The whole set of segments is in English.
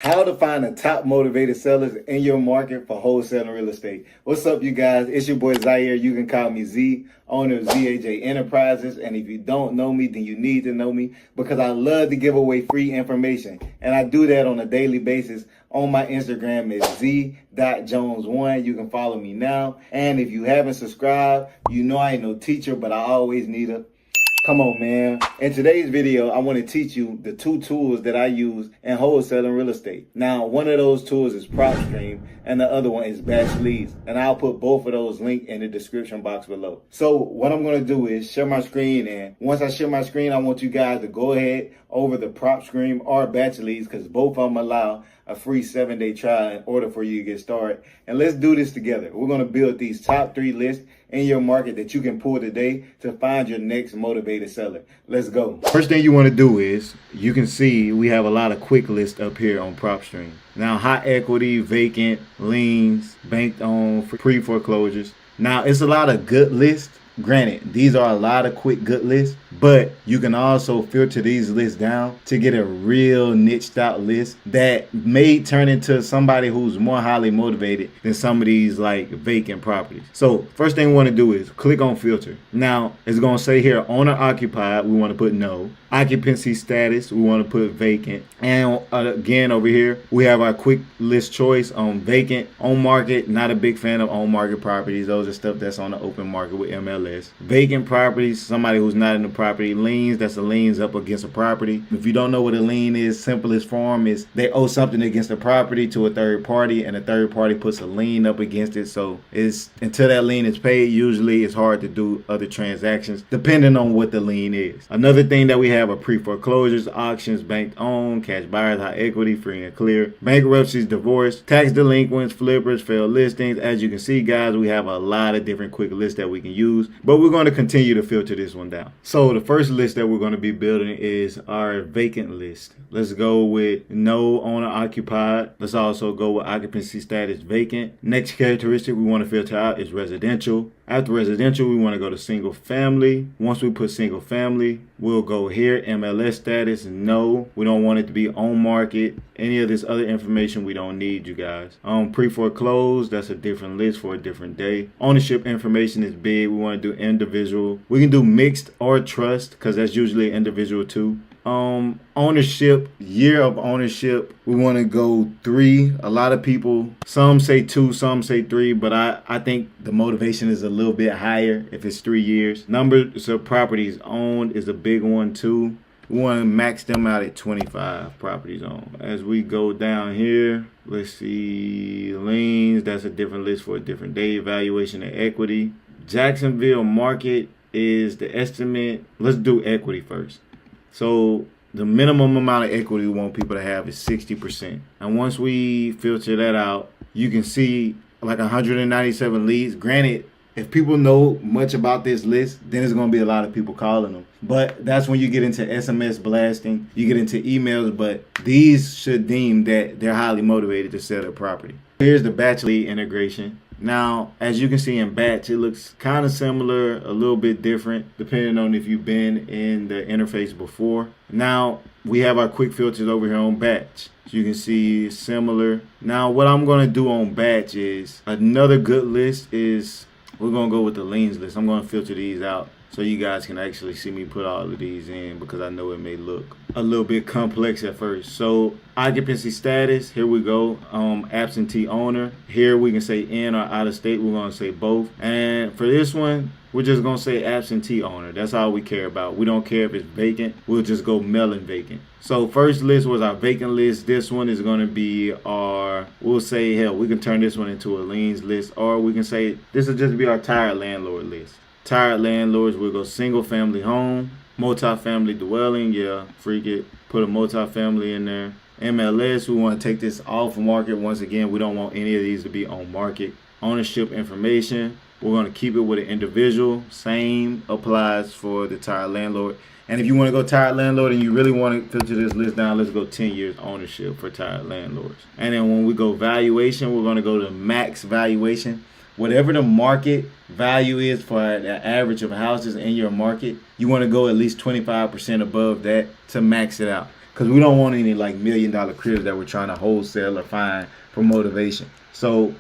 How to find the top motivated sellers in your market for wholesaling real estate. What's up, you guys? It's your boy Zaire. You can call me Z, owner of ZAJ Enterprises. And if you don't know me, then you need to know me because I love to give away free information. And I do that on a daily basis. On my Instagram is z.jones1. You can follow me now. And if you haven't subscribed, you know I ain't no teacher, but I always need a come on, man. In today's video, I want to teach you the two tools that I use in wholesaling real estate. Now, one of those tools is Propstream and the other one is Batchleads. And I'll put both of those linked in the description box below. So what I'm going to do is share my screen. And once I share my screen, I want you guys to go ahead over the Propstream or Batchleads because both of them allow a free 7-day trial in order for you to get started. And let's do this together. We're going to build these top 3 lists in your market that you can pull today to find your next motivated seller. Let's go. First thing you want to do is, you can see we have a lot of quick lists up here on Propstream. Now, high equity, vacant, liens, banked on, pre-foreclosures. Now, it's a lot of good lists. Granted, these are a lot of quick good lists, but you can also filter these lists down to get a real niched out list that may turn into somebody who's more highly motivated than some of these like vacant properties. So first thing we want to do is click on filter. Now it's going to say here owner occupied, we want to put no. Occupancy status, we want to put vacant. And again, over here, we have our quick list choice on vacant. On market, not a big fan of on market properties. Those are stuff that's on the open market with MLS. Vacant properties, somebody who's not in the property. Liens, that's a liens up against a property. If you don't know what a lien is, simplest form is they owe something against the property to a third party and a third party puts a lien up against it. So it's until that lien is paid, usually it's hard to do other transactions depending on what the lien is. Another thing that we have are pre-foreclosures, auctions, banked owned, cash buyers, high equity, free and clear, bankruptcies, divorce, tax delinquents, flippers, failed listings. As you can see, guys, we have a lot of different quick lists that we can use, but we're going to continue to filter this one down. So the first list that we're going to be building is our vacant list. Let's go with no owner occupied. Let's also go with occupancy status vacant. Next characteristic we want to filter out is residential. After residential, we want to go to single family. Once we put single family, we'll go here, MLS status, no. We don't want it to be on market. Any of this other information we don't need, you guys. Pre-foreclosed, that's a different list for a different day. Ownership information is big. We want to do individual. We can do mixed or trust because that's usually individual too. Ownership, year of ownership, we want to go 3. A lot of people, some say 2, some say 3, but I think the motivation is a little bit higher if it's 3 years. Numbers of properties owned is a big one too. We want to max them out at 25 properties owned. As we go down here, let's see, liens, that's a different list for a different day. Evaluation of equity. Jacksonville market is the estimate. Let's do equity first. So the minimum amount of equity we want people to have is 60%. And once we filter that out, you can see like 197 leads. Granted, if people know much about this list, then there's going to be a lot of people calling them. But that's when you get into SMS blasting, you get into emails, but these should deem that they're highly motivated to sell their property. Here's the batch lead integration. Now, as you can see in batch, it looks kind of similar, a little bit different, depending on if you've been in the interface before. Now, we have our quick filters over here on batch. So you can see similar. Now, what I'm going to do on batch is another good list is we're going to go with the liens list. I'm going to filter these out so you guys can actually see me put all of these in because I know it may look a little bit complex at first. So occupancy status, here we go. Absentee owner. Here we can say in or out of state. We're going to say both. And for this one, we're just going to say absentee owner. That's all we care about. We don't care if it's vacant. We'll just go mailing vacant. So first list was our vacant list. This one is going to be our, we'll say, hell, we can turn this one into a liens list, or we can say this will just be our tired landlord list. Tired landlords, we'll go single family home, multi-family dwelling, yeah, freak it, put a multi-family in there. MLS, we want to take this off market. Once again, we don't want any of these to be on market. Ownership information, we're going to keep it with an individual. Same applies for the tired landlord. And if you want to go tired landlord and you really want to filter this list down, let's go 10 years ownership for tired landlords. And then when we go valuation, we're going to go to max valuation. Whatever the market value is for the average of houses in your market, you want to go at least 25% above that to max it out. because we don't want any like $1 million cribs that we're trying to wholesale or find for motivation. So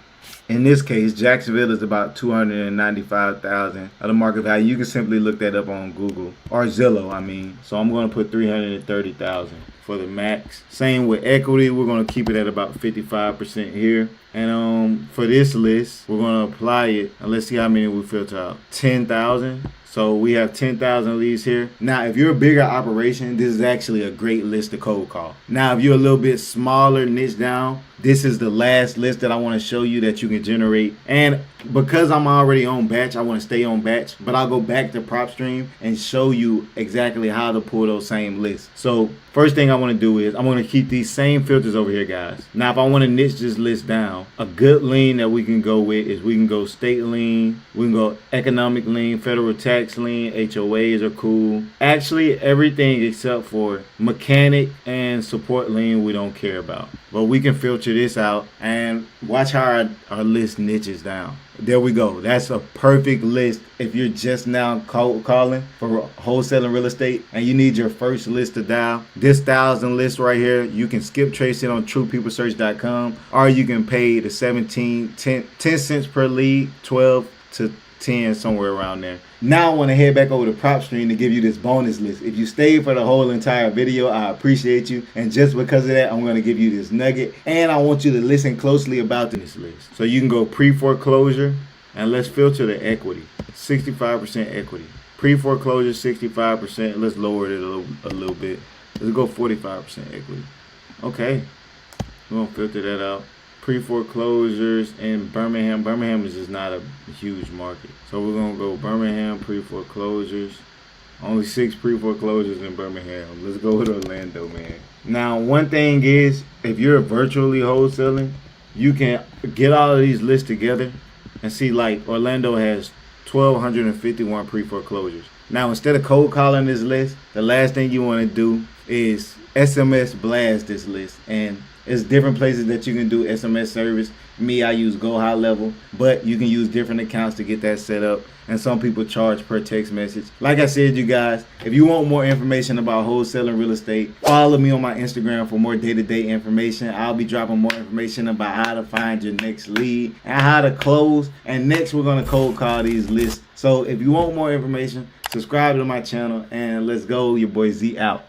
in this case, Jacksonville is about 295,000 of the market value. You can simply look that up on Google or Zillow, I mean. So I'm going to put 330,000 for the max. Same with equity, we're going to keep it at about 55% here. And for this list, we're going to apply it, and let's see how many we filter out. 10,000. So we have 10,000 leads here. Now, if you're a bigger operation, this is actually a great list to cold call. Now, if you're a little bit smaller, niche down, this is the last list that I want to show you that you can generate. And because I'm already on Batch, I want to stay on Batch, but I'll go back to Propstream and show you exactly how to pull those same lists. So first thing I want to do is I'm going to keep these same filters over here, guys. Now, if I want to niche this list down, a good lien that we can go with is we can go state lien, we can go economic lien, federal tax lien, HOAs are cool. Actually, everything except for mechanic and support lien we don't care about. But we can filter this out and watch how our list niches down. There we go. That's a perfect list if you're just now calling for wholesaling real estate and you need your first list to dial. This 1,000 list right here, you can skip trace it on truepeoplesearch.com, or you can pay the 10 cents per lead, 12 to 10, somewhere around there. Now I want to head back over to Propstream to give you this bonus list. If you stayed for the whole entire video, I appreciate you. And just because of that, I'm going to give you this nugget. And I want you to listen closely about this list. So you can go pre-foreclosure, and let's filter the equity. 65% equity. Pre-foreclosure, 65%. Let's lower it a little bit. Let's go 45% equity. Okay. We're going to filter that out. Pre-foreclosures in Birmingham. Birmingham is just not a huge market. So we're going to go Birmingham pre-foreclosures. Only 6 pre-foreclosures in Birmingham. Let's go with Orlando, man. Now, one thing is, if you're virtually wholesaling, you can get all of these lists together and see, like, Orlando has 1,251 pre-foreclosures. Now, instead of cold calling this list, the last thing you want to do is SMS blast this list. And there's different places that you can do SMS service. Me, I use Go High Level, but you can use different accounts to get that set up. And some people charge per text message. Like I said, you guys, if you want more information about wholesaling real estate, follow me on my Instagram for more day-to-day information. I'll be dropping more information about how to find your next lead and how to close. And next, we're going to cold call these lists. So if you want more information, subscribe to my channel, and let's go. Your boy Z out.